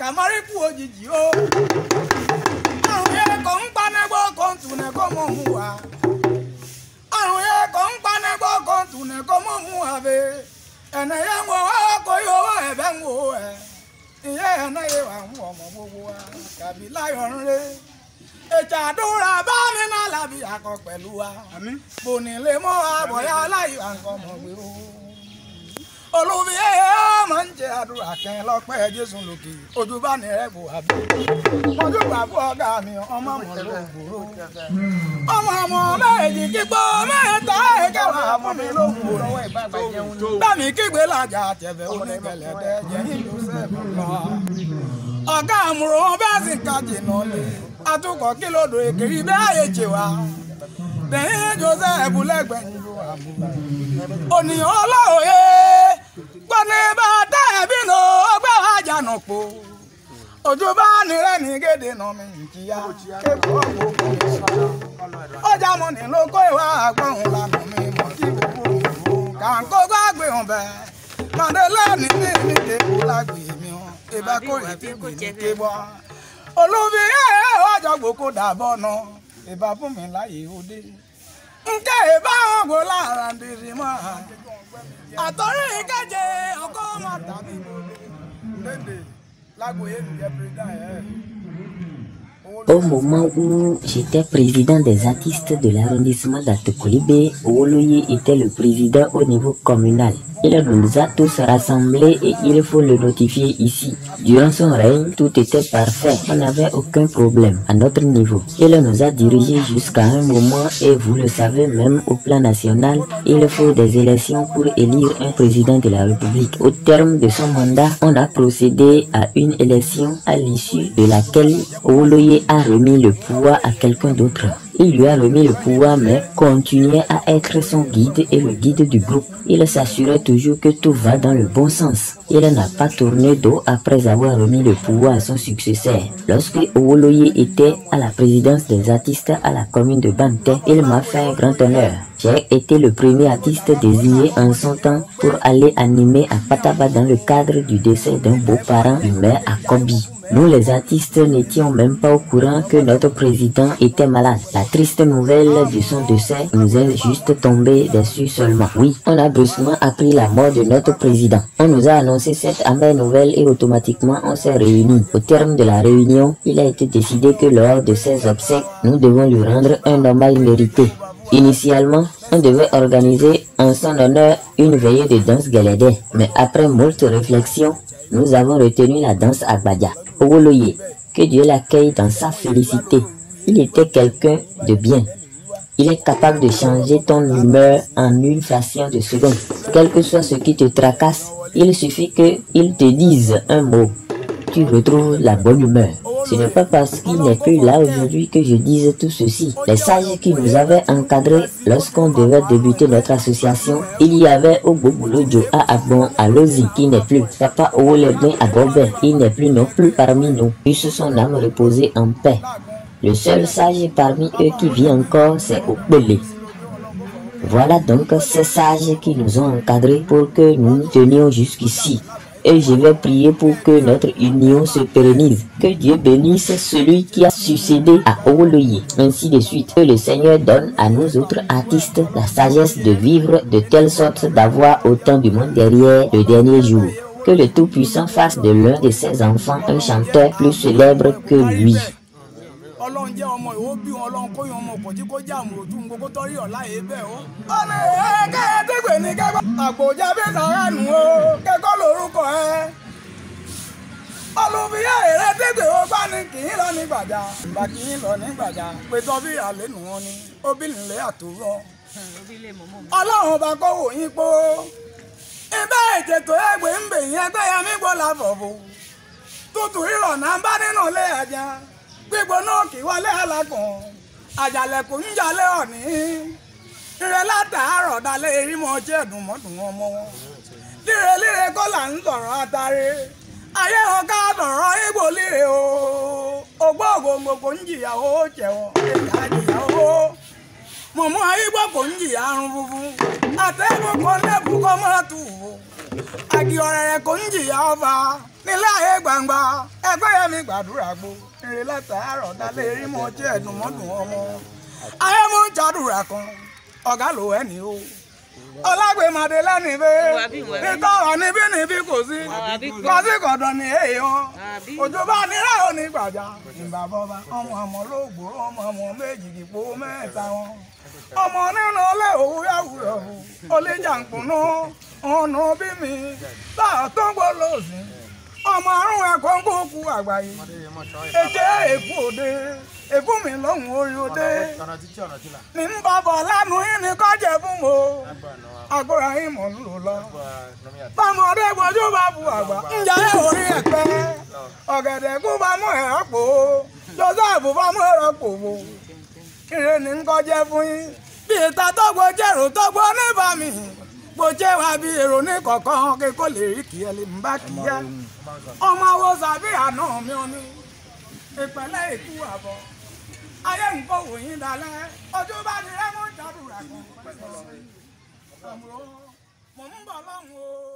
àmọ́ríkù òjijì o. Àrùn yẹ kò ń panẹ́gbọ́ kò ń tù ní kó mọ̀ mú wa. Àrùn yẹ kò ń panẹ́gbọ́ kò ń tù ní kó mọ̀ mú wa bẹ́ẹ̀. Ẹ̀nà yẹ ń wọ kó yọ ẹ̀bẹ̀ ń wò ẹ̀. Ìyẹ́ ẹ̀nà yẹ wà ń wọ̀ ọmọ gbogbo wa. Kàbí láyọ̀ ń ré. Ìjàdúrà bá mi náà làbí akọ pẹ̀lú wa. Bòní lè mọ́ àbọ̀yá aláìwà nǹkan mọ̀ gbé o. Olúbi máa ń jẹ àdúrà kẹ́ lọ́pẹ́ Jésù lókè. Ojú bá ní rẹ̀ bò àbí. Ojú gbà fún ọ̀gá mi ọmọ mọ̀ ló gbòòrò. Ọmọ méjì kígbó mẹ́ta ẹ̀kẹ́wà fún mi ló gbòòrò. Bámi kígbe lájà tẹ̀fẹ̀ onígẹ̀lẹ́dẹ́ jẹ́ ìlú sẹ́ẹ̀bù lọ. Ọ̀gá àmúrò bẹ́ẹ̀ sì ká jìnnà lé. Atukọ̀ kílódò èkìrí bẹ́ẹ̀ yé jẹ wa. Bẹ́ẹ̀ Joseph lẹ́gbẹ̀ẹ́ ìlú àmúgbà. Ònìyàn ọlọ́òye gbọ́ni bá dá ẹ̀bí nù ọgbẹ́ àjànà po. Ojú bá nírẹ́ ní gédé nà mí ìjìyà. Èkó gbogbo ìṣòro. Ọjà mọ̀ ní ló kó ìwà àgbọ̀hún lànà mi mọ̀ kí gbogbo kàǹkó gbàgbé hàn bẹ́ẹ̀. Màdélé ní ní kéku lágbè mi hàn. Ìbá kórè tí kò ní kébọ́. Olúbi ọjọ́ gbòkó dàbọ̀ nà. Ìbá fún mi láyé òde. Nkẹ́ ìbá ògbó lára ń dìrì mọ́. Àtọ́rí ìkẹ́jẹ ọkọ̀ ọmọ tàbí lédè lágbóyè nìyẹn président yẹn. Au moment où j'étais président des artistes de l'arrondissement d'Atokolibé, Owoloye était le président au niveau communal. Il nous a tous rassemblés et il faut le notifier ici. Durant son règne, tout était parfait. On n'avait aucun problème à notre niveau. Il nous a dirigés jusqu'à un moment et vous le savez même au plan national, il faut des élections pour élire un président de la République. Au terme de son mandat, on a procédé à une élection à l'issue de laquelle Owoloye a remis le pouvoir à quelqu'un d'autre. Il lui a remis le pouvoir mais continuait à être son guide et le guide du groupe. Il s'assurait toujours que tout va dans le bon sens. Il n'a pas tourné dos après avoir remis le pouvoir à son successeur. Lorsque Owoloye était à la présidence des artistes à la commune de Banté, il m'a fait un grand honneur. J'ai été le premier artiste désigné en son temps pour aller animer à Pataba dans le cadre du décès d'un beau-parent du maire à Kobi. Nous les artistes n'étions même pas au courant que notre président était malade. La triste nouvelle de son décès nous est juste tombée dessus seulement. Oui, on a brusquement appris la mort de notre président. On nous a annoncé cette amère nouvelle et automatiquement on s'est réunis. Au terme de la réunion, il a été décidé que lors de ses obsèques, nous devons lui rendre un hommage mérité. Initialement, on devait organiser en son honneur une veillée de danse galédé. Mais après moult réflexions, nous avons retenu la danse Agbadia. Owoloye, que Dieu l'accueille dans sa félicité. Il était quelqu'un de bien. Il est capable de changer ton humeur en une fraction de seconde. Quel que soit ce qui te tracasse, il suffit qu'il te dise un mot. Tu retrouves la bonne humeur. Ce n'est pas parce qu'il n'est plus là aujourd'hui que je dise tout ceci. Les sages qui nous avaient encadrés lorsqu'on devait débuter notre association, il y avait Ogboboulojo à Agbon à Lozi qui n'est plus. Papa Owolebin à Gobert, il n'est plus non plus parmi nous. Puisse son âme reposer en paix. Le seul sage parmi eux qui vit encore, c'est Okbele. Voilà donc ces sages qui nous ont encadrés pour que nous nous tenions jusqu'ici. Et je vais prier pour que notre union se pérennise. Que Dieu bénisse celui qui a succédé à Owoloye. Ainsi de suite. Que le Seigneur donne à nous autres artistes la sagesse de vivre de telle sorte d'avoir autant du monde derrière le dernier jour. Que le Tout-Puissant fasse de l'un de ses enfants un chanteur plus célèbre que lui. Ọlọ́run jẹ́ ọmọ ìwọ bí wọn Ọlọ́run kó yan ọmọ ọkọ̀ tí kò já àmọ̀ ojú gbogbo tọ́rí ọ̀la yìí bẹ́ẹ̀ o. Ọ̀nà ẹ̀ẹ́kẹ́ dégbè ní kẹ́kọ̀ọ́. Àgbòjá bí sàrà nù o kẹ́kọ̀ọ́ lórúkọ ẹ. Olùbíyà èrè dégbè ó bá ní kì í lọ ní gbàjà. Ìgbà kì í lọ ní gbàjà. Pétọ́ bí àlẹ́ nù wọn ni obìnrin àtòrọ. Ọlọ́run ọba kó wò yín pó. Ibẹ̀ ètètò ẹgbẹ́ ń bè yẹn gbẹ́yà mí gbọ́ làbọ̀ bò. Tutù ìrọ̀nà bá nínú ilé ẹja. Gbígbóná kì wọlé alágùn àjàlẹ̀kùn ń jalè ọ̀ní ire látàárọ̀ dalẹ̀ erímọ̀ jẹ́ ẹ̀dùnmọ́dùn ọmọ wọn líre líre kó là ń sọ̀rọ̀ àtàrí ayé wọn ká sọ̀rọ̀ igbó líre o ògbóògbòǹgbò ń jìyà ó jẹ̀wọ̀n ìyá jìyà ó mọ̀mọ́ igbó kò ń jìyà arun funfun àtẹ́gùn kò lẹ́kùn kọ́ mọ́ tù ú àgì ọ̀rẹ̀rẹ̀ kò ń jìyà ọba nílé ayé gbangba ẹgbẹ́ yẹn mi gbàdúrà gbó eré látàárọ̀ dalẹ̀ rí mọ́ jẹ́ ẹ̀dùnmọ́dùn ọmọ ayé mú jàdúrà kan ọ̀gá ló ẹni o ọlágbèmọdé lẹ́nu ibẹ̀ nítorọ̀ níbí kò sí kọ̀dọ̀ ní èèyàn òjò bá nírà ò ní gbàjà ìgbà bọ́ba ọmọ lóògbò ọmọ méjì dìpọ̀ mẹ́ta wọn ọmọ nínú ilé òwúyàwúyọ̀ olè jàǹkùnú ọ̀nà bí mi táà tó ń gbólóòsì ọmọ àrùn ẹ̀kọ́ ń kókù àgbáyé ètè èkú òde èkú mi lóhùn orí òde ní ń bọ̀bọ̀ lánàá yín ní kọ́jẹ̀ fún mo agbóra yín mọ̀ ń lò lọ bámọdé gbojú bá bu àgbà ń jẹ́ orí ẹ̀pẹ́ ọ̀gẹ̀dẹ̀ kú bá mú ẹ̀rọ pò ó joseph bá mú ẹ̀rọ pò ó ire ní ń kọ́jẹ́ fún yín bí ìta tọ́gbọ́ jẹ́rò tọ́gbọ́ níbà mi gbòjẹ́ wa bí èrò ní kọ̀ọ̀kan kíkó lè rí kìí ẹ lè ń bá kìí yá ọmọ wo sàbí àná mi ò ní ìpẹ̀lẹ́ ìkú àbọ̀ ayé nǹkan wò yín dalẹ̀ ọjọ́ bá ní rẹ́mọ̀ jàdùrà kan mo ń bọ̀ lọ́hùn o.